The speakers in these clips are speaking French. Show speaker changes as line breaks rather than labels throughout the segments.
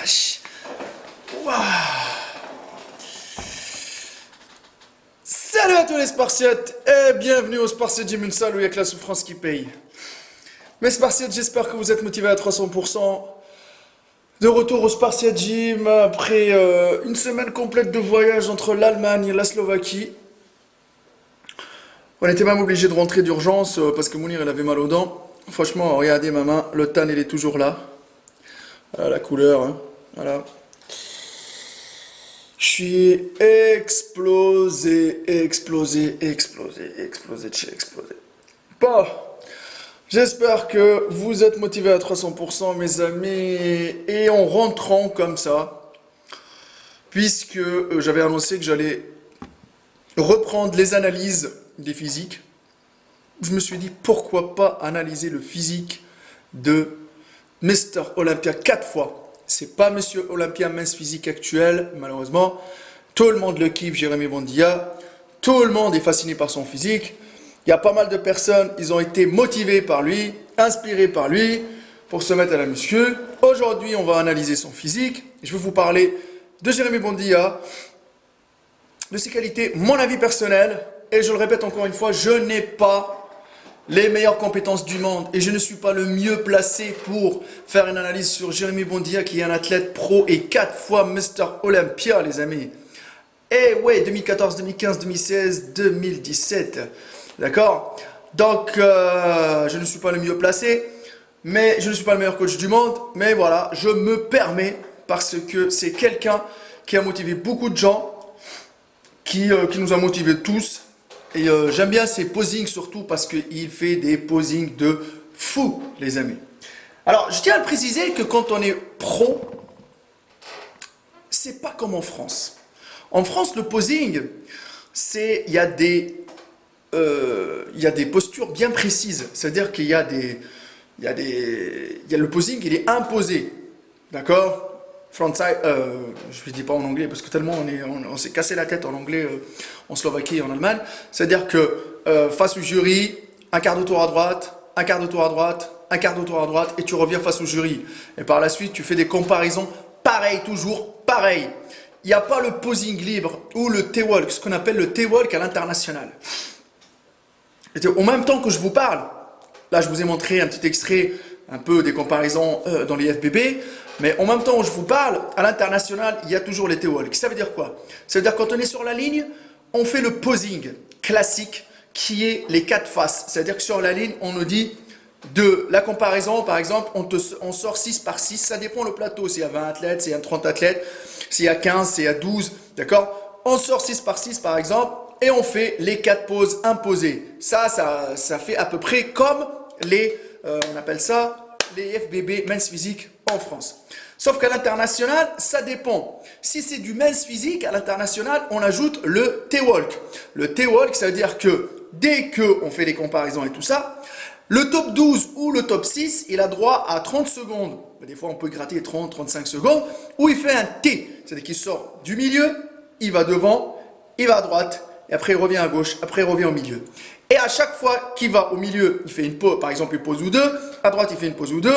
vache. Waouh. Salut à tous les Spartiates et bienvenue au Spartiate Gym, une salle où il n'y a que la souffrance qui paye. Mes Spartiates, j'espère que vous êtes motivés à 300%. De retour au Spartiate Gym après une semaine complète de voyage entre l'Allemagne et la Slovaquie. On était même obligé de rentrer d'urgence parce que Mounir il avait mal aux dents. Franchement, regardez ma main, le tan il est toujours là. Voilà la couleur, hein. Voilà. Je suis explosé de chez explosé. Bon, j'espère que vous êtes motivés à 300% mes amis. Et en rentrant comme ça, puisque j'avais annoncé que j'allais reprendre les analyses des physiques, je me suis dit pourquoi pas analyser le physique de Mr. Olympia 4 fois. C'est pas Monsieur Olympia mince physique actuel, malheureusement. Tout le monde le kiffe, Jérémy Bondia. Tout le monde est fasciné par son physique. Il y a pas mal de personnes, ils ont été motivés par lui, inspirés par lui, pour se mettre à la muscu. Aujourd'hui, on va analyser son physique. Je vais vous parler de Jérémy Bondia, de ses qualités, mon avis personnel. Et je le répète encore une fois, je n'ai pas les meilleures compétences du monde et je ne suis pas le mieux placé pour faire une analyse sur Jérémy Bondia qui est un athlète pro et 4 fois Mr. Olympia les amis. Et ouais, 2014, 2015, 2016, 2017. D'accord? Donc je ne suis pas le mieux placé, mais je ne suis pas le meilleur coach du monde. Mais voilà, je me permets parce que c'est quelqu'un qui a motivé beaucoup de gens, qui nous a motivés tous. Et j'aime bien ses posings surtout parce qu'il fait des posings de fou, les amis. Alors, je tiens à préciser que quand on est pro, c'est pas comme en France. En France, le posing, il y a des postures bien précises. C'est-à-dire qu'il y a le posing, il est imposé. D'accord? Frontside, je ne le dis pas en anglais parce que tellement on s'est cassé la tête en anglais en Slovaquie et en Allemagne. C'est-à-dire que face au jury, un quart de tour à droite, un quart de tour à droite, un quart de tour à droite et tu reviens face au jury. Et par la suite, tu fais des comparaisons pareil, toujours pareil. Il n'y a pas le posing libre ou le T-walk, ce qu'on appelle le T-walk à l'international. En même temps que je vous parle, là je vous ai montré un petit extrait un peu des comparaisons dans les FBB. Mais en même temps où je vous parle, à l'international, il y a toujours les T-walk. Ça veut dire quoi? Ça veut dire quand on est sur la ligne, on fait le posing classique qui est les 4 faces. C'est-à-dire que sur la ligne, on nous dit de la comparaison, par exemple, on sort 6 par 6. Ça dépend le plateau. S'il y a 20 athlètes, s'il y a 30 athlètes, s'il y a 15, s'il y a 12. D'accord? On sort 6 par 6 par exemple et on fait les 4 poses imposées. Ça fait à peu près comme on appelle ça les FBB men's physique en France. Sauf qu'à l'international, ça dépend. Si c'est du men's physique, à l'international, on ajoute le T-walk. Le T-walk, ça veut dire que dès qu'on fait les comparaisons et tout ça, le top 12 ou le top 6, il a droit à 30 secondes. Des fois, on peut gratter 30-35 secondes, où il fait un T. C'est-à-dire qu'il sort du milieu, il va devant, il va à droite, et après il revient à gauche, après il revient au milieu. Et à chaque fois qu'il va au milieu, il fait une pause, par exemple une pause ou deux, à droite il fait une pause ou deux,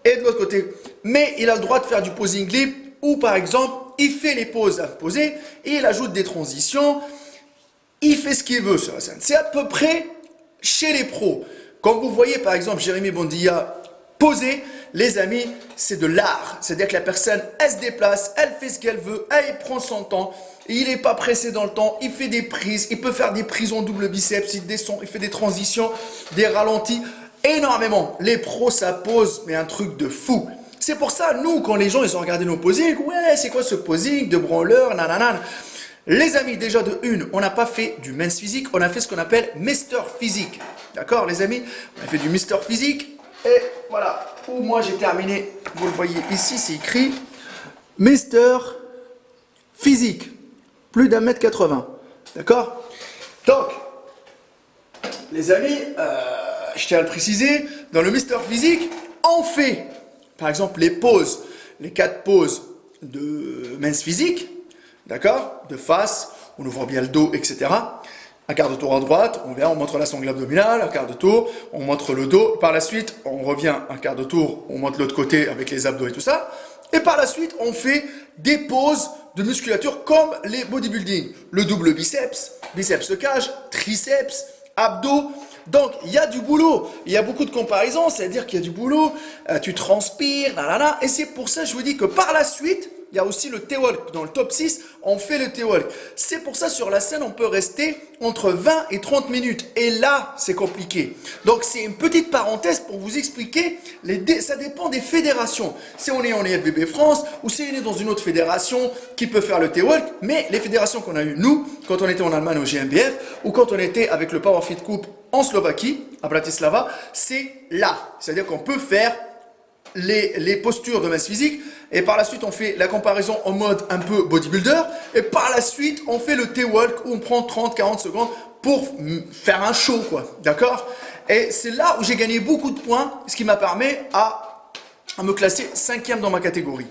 et de l'autre côté. Mais il a le droit de faire du posing libre, ou par exemple, il fait les pauses imposées, et il ajoute des transitions, il fait ce qu'il veut sur la scène. C'est à peu près chez les pros. Quand vous voyez par exemple Jérémy Bondia poser, les amis, c'est de l'art. C'est-à-dire que la personne, elle se déplace, elle fait ce qu'elle veut, elle prend son temps. Il n'est pas pressé dans le temps, il fait des prises, il peut faire des prises en double biceps, il descend, il fait des transitions, des ralentis, énormément. Les pros, ça pose, mais un truc de fou. C'est pour ça, nous, quand les gens ils ont regardé nos posings, ouais, c'est quoi ce posing de branleur, nanana. Les amis, déjà de une, on n'a pas fait du men's physique, on a fait ce qu'on appelle Mr. Physique. D'accord, les amis? On a fait du Mr. Physique, et voilà, où moi j'ai terminé, vous le voyez ici, c'est écrit Mr. Physique. Plus d'1m80. D'accord? Donc, les amis, je tiens à le préciser, dans le Mr. Physique, on fait, par exemple, les poses, les 4 poses de men's physique, d'accord? De face, on ouvre bien le dos, etc. Un quart de tour à droite, on montre la sangle abdominale, un quart de tour, on montre le dos. Par la suite, on revient un quart de tour, on monte l'autre côté avec les abdos et tout ça. Et par la suite, on fait des poses de musculature comme les bodybuilding. Le double biceps, biceps cage, triceps, abdos. Donc, il y a du boulot. Il y a beaucoup de comparaisons, c'est-à-dire qu'il y a du boulot, tu transpires, nanana. Et c'est pour ça que je vous dis que par la suite, il y a aussi le T-Walk. Dans le top 6, on fait le T-Walk. C'est pour ça, sur la scène, on peut rester entre 20 et 30 minutes. Et là, c'est compliqué. Donc, c'est une petite parenthèse pour vous expliquer. Ça dépend des fédérations. Si on est en IFBB France ou si on est dans une autre fédération qui peut faire le T-Walk. Mais les fédérations qu'on a eues, nous, quand on était en Allemagne au GmbF ou quand on était avec le PowerFit Cup en Slovaquie, à Bratislava, c'est là. C'est-à-dire qu'on peut faire les postures de masse physique et par la suite on fait la comparaison en mode un peu bodybuilder et par la suite on fait le T-Walk où on prend 30-40 secondes pour faire un show quoi, d'accord? Et c'est là où j'ai gagné beaucoup de points, ce qui m'a permis à me classer 5e dans ma catégorie.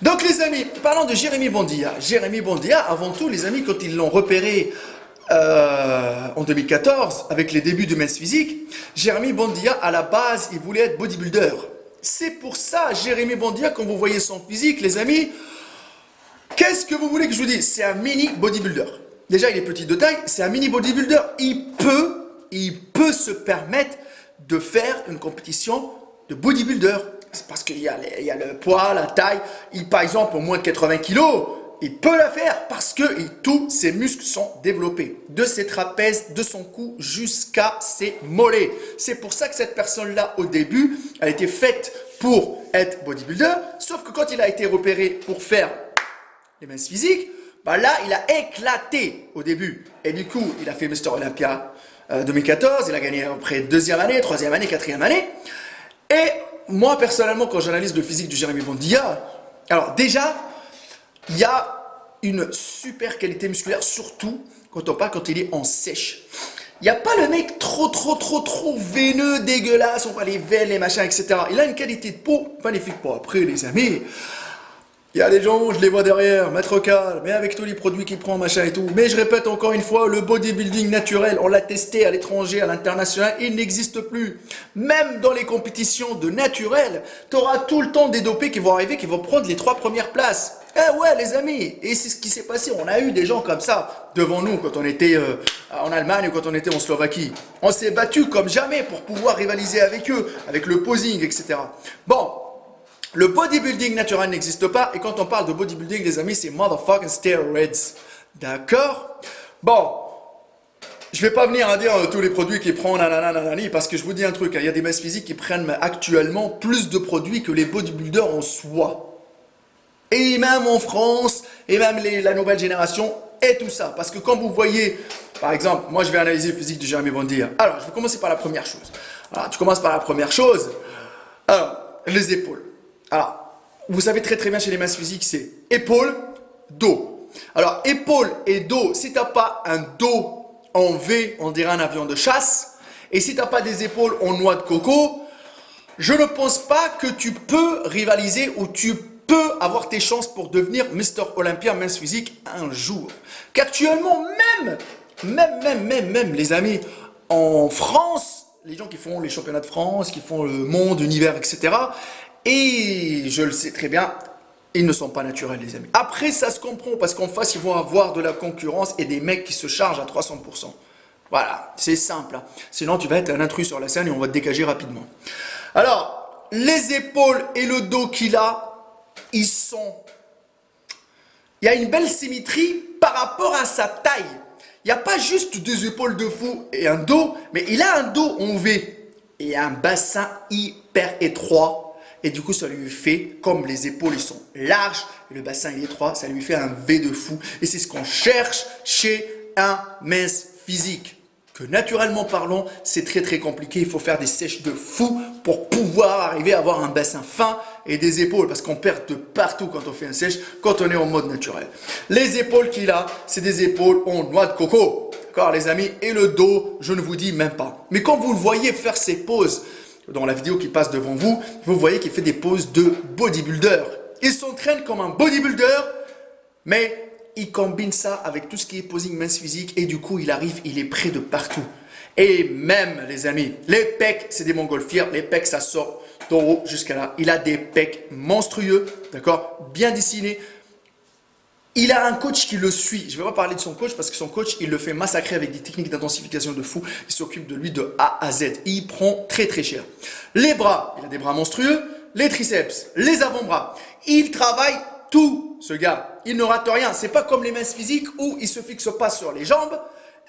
Donc les amis, parlons de Jérémy Bondia. Jérémy Bondia, avant tout les amis, quand ils l'ont repéré en 2014, avec les débuts de masse physique, Jérémy Bondia, à la base, il voulait être bodybuilder. C'est pour ça, Jérémy Bondia, quand vous voyez son physique, les amis, qu'est-ce que vous voulez que je vous dise? C'est un mini bodybuilder. Déjà, il est petit de taille, c'est un mini bodybuilder. Il peut se permettre de faire une compétition de bodybuilder. C'est parce qu'il y a le poids, la taille. Par exemple, au moins de 80 kilos, il peut la faire parce que tous ses muscles sont développés. De ses trapèzes, de son cou jusqu'à ses mollets. C'est pour ça que cette personne-là, au début, a été faite pour être bodybuilder. Sauf que quand il a été repéré pour faire les masses physiques, bah là, il a éclaté au début. Et du coup, il a fait Mr. Olympia 2014. Il a gagné après 2e année, 3e année, 4e année. Et moi, personnellement, quand j'analyse le physique de Jérémy Bondia, alors déjà, il y a une super qualité musculaire, surtout quand il est en sèche. Il n'y a pas le mec trop veineux, dégueulasse, on voit les veines, les machins, etc. Il a une qualité de peau magnifique. Bon, après, les amis, il y a des gens, je les vois derrière, mettre calme, mais avec tous les produits qu'il prend, machin et tout. Mais je répète encore une fois, le bodybuilding naturel, on l'a testé à l'étranger, à l'international, il n'existe plus. Même dans les compétitions de naturel, tu auras tout le temps des dopés qui vont arriver, qui vont prendre les 3 premières places. Eh ouais les amis, et c'est ce qui s'est passé, on a eu des gens comme ça devant nous quand on était en Allemagne ou quand on était en Slovaquie. On s'est battu comme jamais pour pouvoir rivaliser avec eux, avec le posing, etc. Bon, le bodybuilding naturel n'existe pas, et quand on parle de bodybuilding, les amis, c'est motherfucking steroids. D'accord? Bon, je vais pas venir à dire tous les produits qu'ils prennent, nanani, parce que je vous dis un truc, il y a des masses physiques qui prennent actuellement plus de produits que les bodybuilders en soi. Et même en France, et même la nouvelle génération, et tout ça. Parce que quand vous voyez, par exemple, moi je vais analyser le physique de Jérémy Bondia. Alors, je vais commencer par la première chose. Alors, tu commences par la première chose. Alors, les épaules. Alors, vous savez très bien chez les masses physiques, c'est épaules, dos. Alors, épaules et dos, si tu n'as pas un dos en V, on dirait un avion de chasse. Et si tu n'as pas des épaules en noix de coco, je ne pense pas que tu peux rivaliser ou tu peux avoir tes chances pour devenir Mr. Olympia masse physique un jour. Qu'actuellement, même, les amis, en France, les gens qui font les championnats de France, qui font le monde, l'univers, etc. Et je le sais très bien, ils ne sont pas naturels, les amis. Après, ça se comprend parce qu'en face, ils vont avoir de la concurrence et des mecs qui se chargent à 300%. Voilà, c'est simple. Hein. Sinon, tu vas être un intrus sur la scène et on va te dégager rapidement. Alors, les épaules et le dos qu'il a, il y a une belle symétrie par rapport à sa taille. Il n'y a pas juste des épaules de fou et un dos, mais il a un dos en V et un bassin hyper étroit. Et du coup, ça lui fait, comme les épaules ils sont larges et le bassin est étroit, ça lui fait un V de fou. Et c'est ce qu'on cherche chez un mince physique. Que naturellement parlant, c'est très compliqué. Il faut faire des sèches de fou pour pouvoir arriver à avoir un bassin fin et des épaules. Parce qu'on perd de partout quand on fait un sèche, quand on est en mode naturel. Les épaules qu'il a, c'est des épaules en noix de coco. D'accord les amis? Et le dos, je ne vous dis même pas. Mais quand vous le voyez faire ses poses, dans la vidéo qui passe devant vous, vous voyez qu'il fait des poses de bodybuilder. Il s'entraîne comme un bodybuilder, mais il combine ça avec tout ce qui est posing mince physique et du coup, il arrive, il est prêt de partout. Et même, les amis, les pecs, c'est des montgolfières. Les pecs, ça sort d'en haut jusqu'à là. Il a des pecs monstrueux, d'accord, bien dessinés. Il a un coach qui le suit. Je ne vais pas parler de son coach parce que son coach, il le fait massacrer avec des techniques d'intensification de fou. Il s'occupe de lui de A à Z. Il prend très très cher. Les bras, il a des bras monstrueux. Les triceps, les avant-bras. Il travaille tout, ce gars. Il ne rate rien. C'est pas comme les minces physiques où il se fixe pas sur les jambes.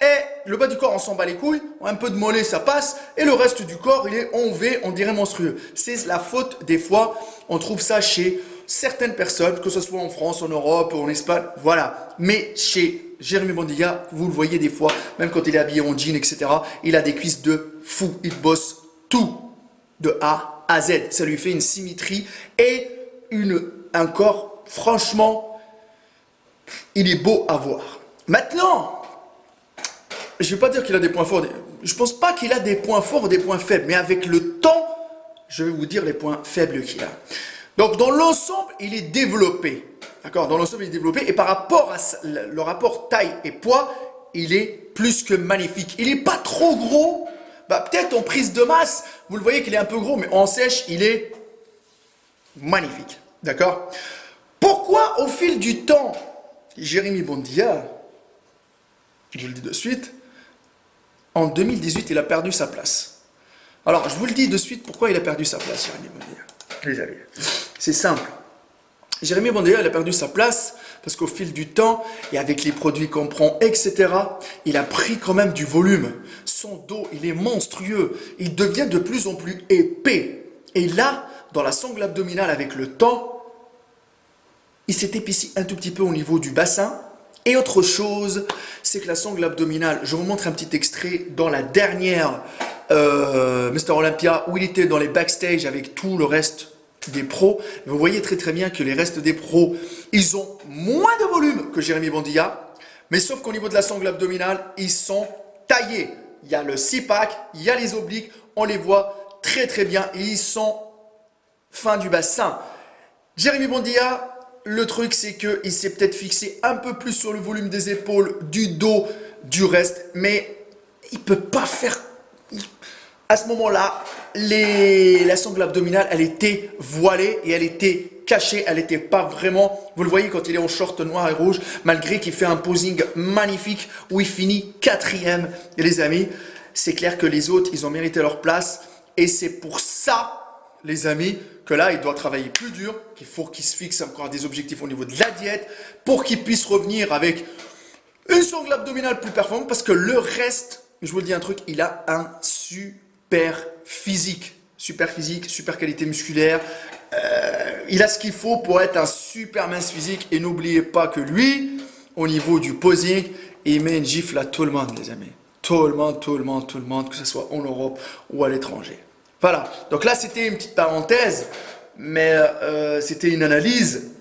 Et le bas du corps, on s'en bat les couilles. Un peu de mollet, ça passe. Et le reste du corps, il est en V, on dirait monstrueux. C'est la faute des fois. On trouve ça chez certaines personnes, que ce soit en France, en Europe, en Espagne, voilà. Mais chez Jérémy Bondiga, vous le voyez des fois, même quand il est habillé en jean, etc., il a des cuisses de fou. Il bosse tout, de A à Z. Ça lui fait une symétrie et un corps, franchement, il est beau à voir. Maintenant, je ne vais pas dire qu'il a des points forts. Je ne pense pas qu'il a des points forts ou des points faibles, mais avec le temps, je vais vous dire les points faibles qu'il a. Donc, dans l'ensemble, il est développé. D'accord? Dans l'ensemble, il est développé. Et par rapport à le rapport taille et poids, il est plus que magnifique. Il n'est pas trop gros. Bah, peut-être en prise de masse, vous le voyez qu'il est un peu gros, mais en sèche, il est magnifique. D'accord? Pourquoi, au fil du temps, Jérémy Bondiga, je vous le dis de suite, en 2018, il a perdu sa place. Alors, je vous le dis de suite, pourquoi il a perdu sa place, Jérémy Bondiga? Les amis, c'est simple. Jérémy Bondiga, il a perdu sa place parce qu'au fil du temps et avec les produits qu'on prend, etc., il a pris quand même du volume. Son dos, il est monstrueux. Il devient de plus en plus épais. Et là, dans la sangle abdominale, avec le temps, il s'est épaissi un tout petit peu au niveau du bassin. Et autre chose, c'est que la sangle abdominale, je vous montre un petit extrait dans la dernière Mr Olympia où il était dans les backstage avec tout le reste des pros. Vous voyez très très bien que les restes des pros, ils ont moins de volume que Jérémy Bondiga, mais sauf qu'au niveau de la sangle abdominale, ils sont taillés. Il y a le six-pack, il y a les obliques, on les voit très très bien et ils sont fin du bassin. Jérémy Bondiga, le truc c'est qu'il s'est peut-être fixé un peu plus sur le volume des épaules, du dos, du reste, mais il ne peut pas faire... À ce moment-là, la sangle abdominale, elle était voilée et elle était cachée, elle n'était pas vraiment... Vous le voyez quand il est en short noir et rouge, malgré qu'il fait un posing magnifique où il finit 4e. Et les amis, c'est clair que les autres, ils ont mérité leur place. Et c'est pour ça, les amis, que là, il doit travailler plus dur, qu'il faut qu'il se fixe encore des objectifs au niveau de la diète pour qu'il puisse revenir avec une sangle abdominale plus performante parce que le reste, je vous le dis un truc, il a un super physique, super qualité musculaire. Il a ce qu'il faut pour être un super mince physique. Et n'oubliez pas que lui, au niveau du posing, il met une gifle à tout le monde, les amis. Tout le monde, que ce soit en Europe ou à l'étranger. Voilà. Donc là, c'était une petite parenthèse, mais c'était une analyse.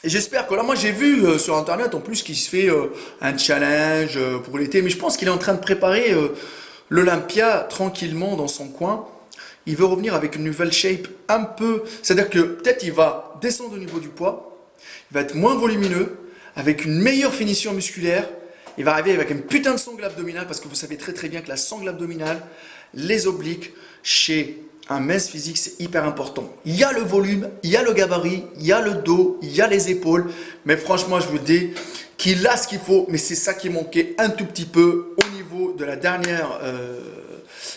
Et j'espère que là, moi j'ai vu sur internet en plus qu'il se fait un challenge pour l'été, mais je pense qu'il est en train de préparer l'Olympia tranquillement dans son coin. Il veut revenir avec une nouvelle shape un peu, c'est-à-dire que peut-être il va descendre au niveau du poids, il va être moins volumineux, avec une meilleure finition musculaire, il va arriver avec une putain de sangle abdominale, parce que vous savez très très bien que la sangle abdominale, les obliques, chez un mince physique, c'est hyper important. Il y a le volume, il y a le gabarit, il y a le dos, il y a les épaules. Mais franchement, je vous dis qu'il a ce qu'il faut. Mais c'est ça qui manquait un tout petit peu au niveau de la dernière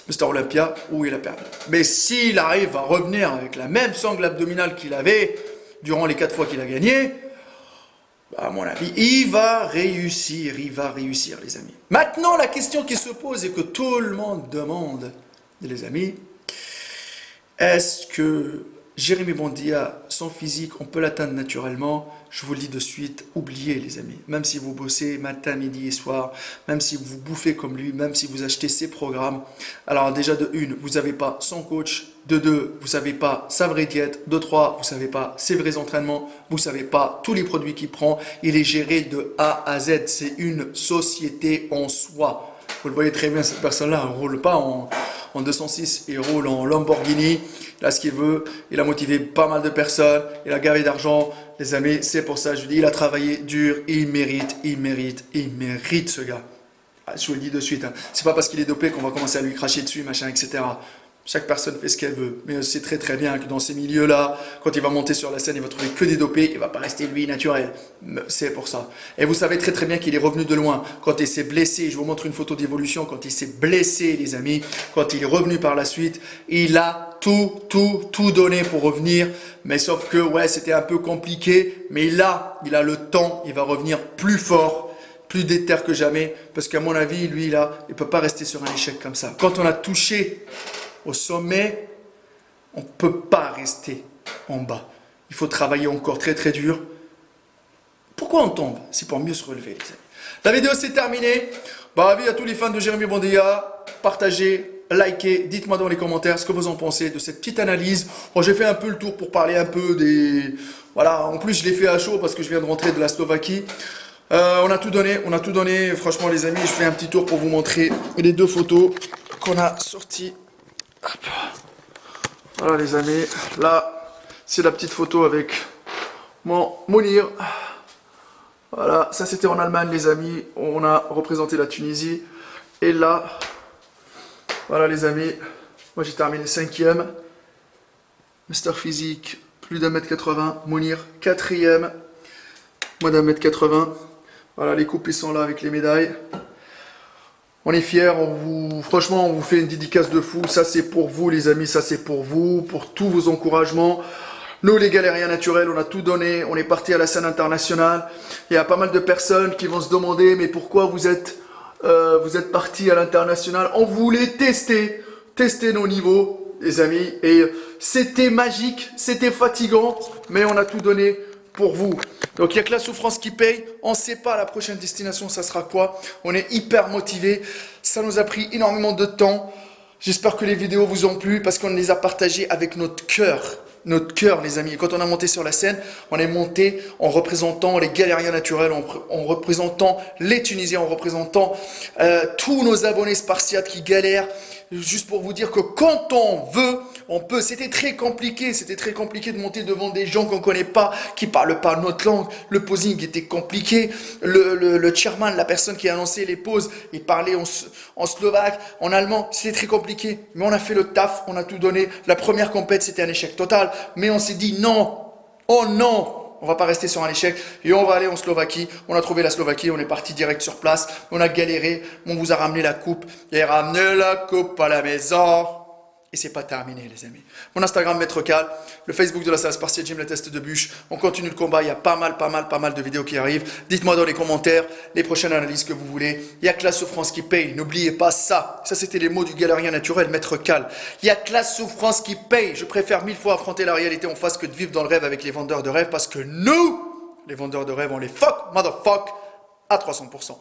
Mr Olympia où il a perdu. Mais s'il arrive à revenir avec la même sangle abdominale qu'il avait durant les 4 fois qu'il a gagné, bah, à mon avis, il va réussir, les amis. Maintenant, la question qui se pose et que tout le monde demande, les amis, est-ce que Jérémy Bondiga, son physique, on peut l'atteindre naturellement? Je vous le dis de suite, oubliez les amis. Même si vous bossez matin, midi et soir, même si vous bouffez comme lui, même si vous achetez ses programmes. Alors déjà de une, vous n'avez pas son coach. De deux, vous ne savez pas sa vraie diète. De trois, vous ne savez pas ses vrais entraînements. Vous ne savez pas tous les produits qu'il prend. Il est géré de A à Z. C'est une société en soi. Vous le voyez très bien, cette personne-là ne roule pas en 206, il roule en Lamborghini. Il a ce qu'il veut. Il a motivé pas mal de personnes. Il a gavé d'argent. Les amis, c'est pour ça, je vous dis, il a travaillé dur. Il mérite ce gars. Ah, je vous le dis de suite. Hein. C'est pas parce qu'il est dopé qu'on va commencer à lui cracher dessus, machin, etc. Chaque personne fait ce qu'elle veut. Mais on sait très très bien que dans ces milieux-là, quand il va monter sur la scène, il va trouver que des dopés, il ne va pas rester lui naturel. C'est pour ça. Et vous savez très très bien qu'il est revenu de loin. Quand il s'est blessé, je vous montre une photo d'évolution, quand il s'est blessé les amis, quand il est revenu par la suite, il a tout donné pour revenir. Mais sauf que ouais, c'était un peu compliqué. Mais là, il a le temps, il va revenir plus fort, plus déter que jamais. Parce qu'à mon avis, lui là, il ne peut pas rester sur un échec comme ça. Quand on a touché au sommet, on ne peut pas rester en bas. Il faut travailler encore très très dur. Pourquoi on tombe? C'est pour mieux se relever, les amis. La vidéo c'est terminé. Avis à tous les fans de Jérémy Bondia. Partagez, likez, dites-moi dans les commentaires ce que vous en pensez de cette petite analyse. Bon, j'ai fait un peu le tour pour parler un peu des... Voilà, en plus je l'ai fait à chaud parce que je viens de rentrer de la Slovaquie. On a tout donné. Franchement les amis, je fais un petit tour pour vous montrer les 2 photos qu'on a sorties. Hop. Voilà les amis, là c'est la petite photo avec mon Mounir. Voilà, ça c'était en Allemagne les amis, on a représenté la Tunisie. Et là, voilà les amis, moi j'ai terminé 5e. Mister Physique, plus d'1m80, Mounir 4e, moi d'1m80. Voilà, les coupes ils sont là avec les médailles. On est fiers, franchement, on vous fait une dédicace de fou. Ça, c'est pour vous, les amis. Ça, c'est pour vous, pour tous vos encouragements. Nous, les galériens naturels, on a tout donné. On est parti à la scène internationale. Il y a pas mal de personnes qui vont se demander, mais pourquoi vous êtes partis à l'international? On voulait tester nos niveaux, les amis. Et c'était magique, c'était fatigant, mais on a tout donné pour vous. Donc il n'y a que la souffrance qui paye, on ne sait pas la prochaine destination ça sera quoi, on est hyper motivé, ça nous a pris énormément de temps, j'espère que les vidéos vous ont plu parce qu'on les a partagées avec notre cœur les amis. Et quand on a monté sur la scène, on est monté en représentant les galériens naturels, en représentant les Tunisiens, en représentant tous nos abonnés spartiates qui galèrent. Juste pour vous dire que quand on veut, on peut. C'était très compliqué de monter devant des gens qu'on ne connaît pas, qui ne parlent pas notre langue. Le posing était compliqué. Le chairman, la personne qui a annoncé les poses, il parlait en slovaque, en allemand. C'était très compliqué. Mais on a fait le taf, on a tout donné. La première compète, c'était un échec total. Mais on s'est dit non, oh non, on va pas rester sur un échec et on va aller en Slovaquie. On a trouvé la Slovaquie, on est parti direct sur place. On a galéré, on vous a ramené la coupe. Et ramené la coupe à la maison. Et c'est pas terminé les amis. Mon Instagram Maître Cal, le Facebook de la salle spartiate Gym, les tests de bûche. On continue le combat, il y a pas mal de vidéos qui arrivent. Dites-moi dans les commentaires les prochaines analyses que vous voulez. Il y a que la souffrance qui paye, n'oubliez pas ça. Ça c'était les mots du galérien naturel Maître Cal. Il y a que la souffrance qui paye. Je préfère 1000 fois affronter la réalité en face que de vivre dans le rêve avec les vendeurs de rêve parce que nous, les vendeurs de rêve, on les fuck, motherfuck à 300%.